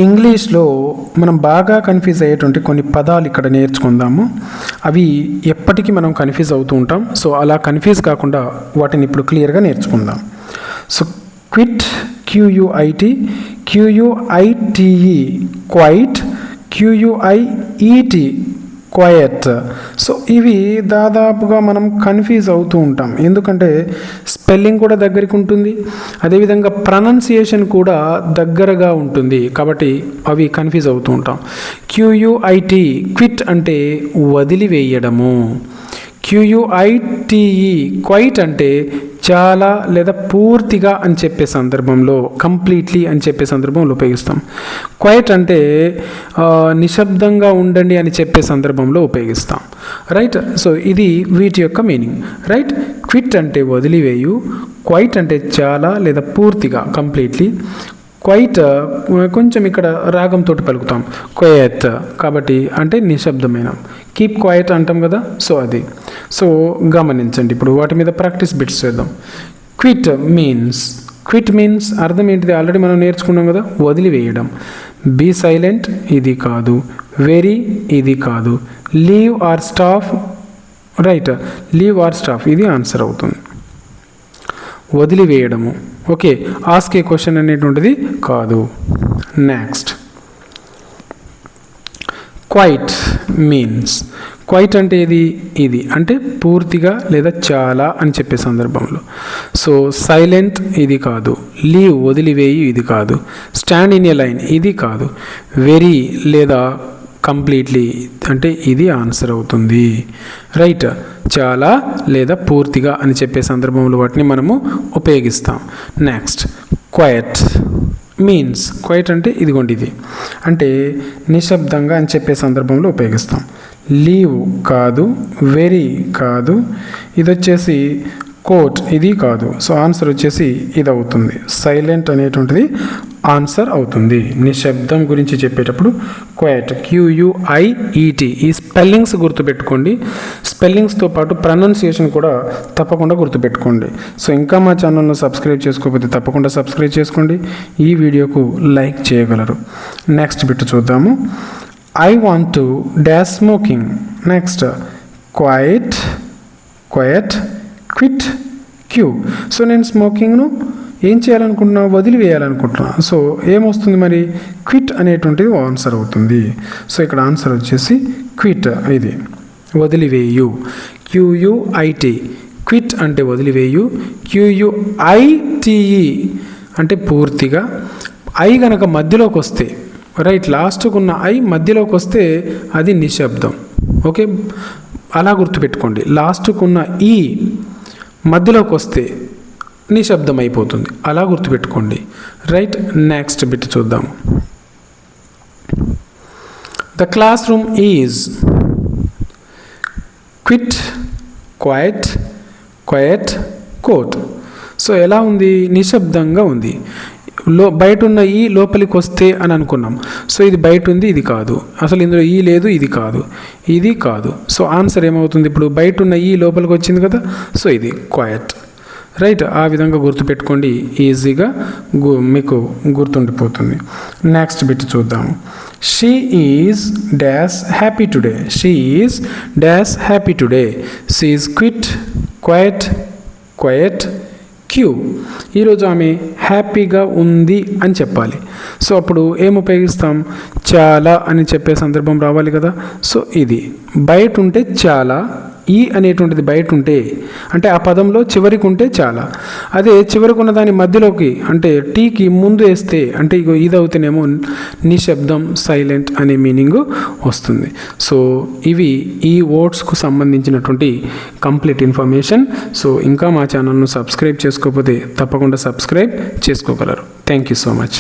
ఇంగ్లీష్లో మనం బాగా కన్ఫ్యూజ్ అయ్యేటువంటి కొన్ని పదాలు ఇక్కడ నేర్చుకుందాము. అవి ఎప్పటికీ మనం కన్ఫ్యూజ్ అవుతూ ఉంటాం. సో అలా కన్ఫ్యూజ్ కాకుండా వాటిని ఇప్పుడు క్లియర్గా నేర్చుకుందాం. So quit, Q U I T, Q U I T E quite, Q U I E T quiet. So ఇవి దాదాపుగా మనం కన్ఫ్యూజ్ అవుతూ ఉంటాం, ఎందుకంటే స్పెల్లింగ్ కూడా దగ్గరికి ఉంటుంది, అదేవిధంగా ప్రొనౌన్సియేషన్ కూడా దగ్గరగా ఉంటుంది, కాబట్టి అవి కన్ఫ్యూజ్ అవుతూ ఉంటాం. క్యూయుఐటి క్విట్ అంటే వదిలివేయడము, క్యూయుఐటిఈ క్వైట్ అంటే చాలా లేదా పూర్తిగా అని చెప్పే సందర్భంలో, కంప్లీట్లీ అని చెప్పే సందర్భంలో ఉపయోగిస్తాం. క్వైట్ అంటే నిశ్శబ్దంగా ఉండండి అని చెప్పే సందర్భంలో ఉపయోగిస్తాం. రైట్. సో ఇది వీటి యొక్క మీనింగ్. రైట్. క్విట్ అంటే వదిలివేయు, క్వైట్ అంటే చాలా లేదా పూర్తిగా, కంప్లీట్లీ. క్వైట్ కొంచెం ఇక్కడ రాగంతో పలుకుతాం, క్వయట్ కాబట్టి అంటే నిశ్శబ్దమైన. కీప్ క్వైట్ అంటాం కదా, సో అది. సో గమనించండి, ఇప్పుడు వాటి మీద ప్రాక్టీస్ బిట్స్ చేద్దాం. క్విట్ మీన్స్ అర్థం ఏంటిది, ఆల్రెడీ మనం నేర్చుకున్నాం కదా, వదిలివేయడం. బీ సైలెంట్ ఇది కాదు, వెరీ ఇది కాదు, leave are stop. Right, leave are stop ఇది ఆన్సర్ అవుతుంది. వదిలివేయడము. ఓకే, ఆస్క్ ఏ క్వశ్చన్ అనేటువంటిది కాదు. నెక్స్ట్, క్వైట్ మీన్స్, క్వైట్ అంటే ఇది అంటే పూర్తిగా లేదా చాలా అని చెప్పే సందర్భంలో. సో సైలెంట్ ఇది కాదు, లీవ్ వదిలివేయి ఇది కాదు, స్టాండ్ ఇన్ ఏ లైన్ ఇది కాదు, వెరీ లేదా కంప్లీట్లీ అంటే ఇది ఆన్సర్ అవుతుంది. రైట్, చాలా లేదా పూర్తిగా అని చెప్పే సందర్భంలో వాటిని మనము ఉపయోగిస్తాం. నెక్స్ట్, క్వయట్ మీన్స్, క్వైట్ అంటే ఇదిగోండి ఇది అంటే నిశ్శబ్దంగా అని చెప్పే సందర్భంలో ఉపయోగిస్తాం. లీవ్ కాదు, వెరీ కాదు, ఇది వచ్చేసి కోట్ ఇది కాదు. సో ఆన్సర్ వచ్చేసి ఇది అవుతుంది. సైలెంట్ అనేటువంటిది ఆన్సర్ అవుతుంది. నిశ్శబ్దం గురించి చెప్పేటప్పుడు క్వైట్, క్యూయుఐఈటి. ఈ స్పెల్లింగ్స్ గుర్తుపెట్టుకోండి, స్పెల్లింగ్స్తో పాటు ప్రొనౌన్సియేషన్ కూడా తప్పకుండా గుర్తుపెట్టుకోండి. సో ఇంకా మా ఛానల్ను సబ్స్క్రైబ్ చేసుకోకపోతే తప్పకుండా సబ్స్క్రైబ్ చేసుకోండి, ఈ వీడియోకు లైక్ చేయగలరు. నెక్స్ట్ బిట్ చూద్దాము. I want to dash smoking. Next, quite, quit, Q. So నేను స్మోకింగ్ను ఏం చేయాలనుకుంటున్నా, వదిలివేయాలనుకుంటున్నా. సో ఏమొస్తుంది మరి, క్విట్ అనేటువంటిది ఆన్సర్ అవుతుంది. సో ఇక్కడ ఆన్సర్ వచ్చేసి క్విట్, ఇది వదిలివేయు. క్యూయుఐటి క్విట్ అంటే వదిలివేయు, క్యూయుఐటిఈ అంటే పూర్తిగా. ఐ గనక మధ్యలోకి వస్తే, రైట్, లాస్ట్కున్న ఐ మధ్యలోకి వస్తే అది నిశ్శబ్దం. ఓకే, అలా గుర్తుపెట్టుకోండి. లాస్ట్కున్న ఈ మధ్యలోకి వస్తే నిశ్శబ్దం అయిపోతుంది, అలా గుర్తుపెట్టుకోండి. రైట్. నెక్స్ట్ బిట్ చూద్దాం. The classroom is quit, quiet, quote. So ఎలా ఉంది, నిశ్శబ్దంగా ఉంది. బయట ఉన్న ఈ లోపలికి వస్తే అని అనుకున్నాం. సో ఇది బయట ఉంది, ఇది కాదు, అసలు ఇందులో ఈ లేదు, ఇది కాదు, ఇది కాదు. సో ఆన్సర్ ఏమవుతుంది, ఇప్పుడు బయట ఉన్న ఈ లోపలికి వచ్చింది కదా, సో ఇది క్వయట్. రైట్, ఆ విధంగా గుర్తుపెట్టుకోండి, ఈజీగా మీకు గుర్తుండిపోతుంది. నెక్స్ట్ బిట్ చూద్దాము. She is dash happy today. She is dash happy today. She is quit, quiet, Q. ఈరోజు ఆమె హ్యాపీగా ఉంది అని చెప్పాలి. సో అప్పుడు ఏం ఉపయోగిస్తాం, చాలా అని చెప్పే సందర్భం రావాలి కదా. సో ఇది బయట ఉంటే చాలా, ఈ అనేటువంటిది బయట ఉంటే అంటే ఆ పదంలో చివరికి ఉంటే చాలా, అదే చివరికి ఉన్న దాని మధ్యలోకి అంటే టీకి ముందు వేస్తే అంటే ఇది అవుతేనేమో నిశ్శబ్దం, సైలెంట్ అనే మీనింగ్ వస్తుంది. సో ఇవి ఈ వర్డ్స్కు సంబంధించినటువంటి కంప్లీట్ ఇన్ఫర్మేషన్. సో ఇంకా మా ఛానల్ను సబ్స్క్రైబ్ చేసుకోకపోతే తప్పకుండా సబ్స్క్రైబ్ చేసుకోగలరు. Thank you so much.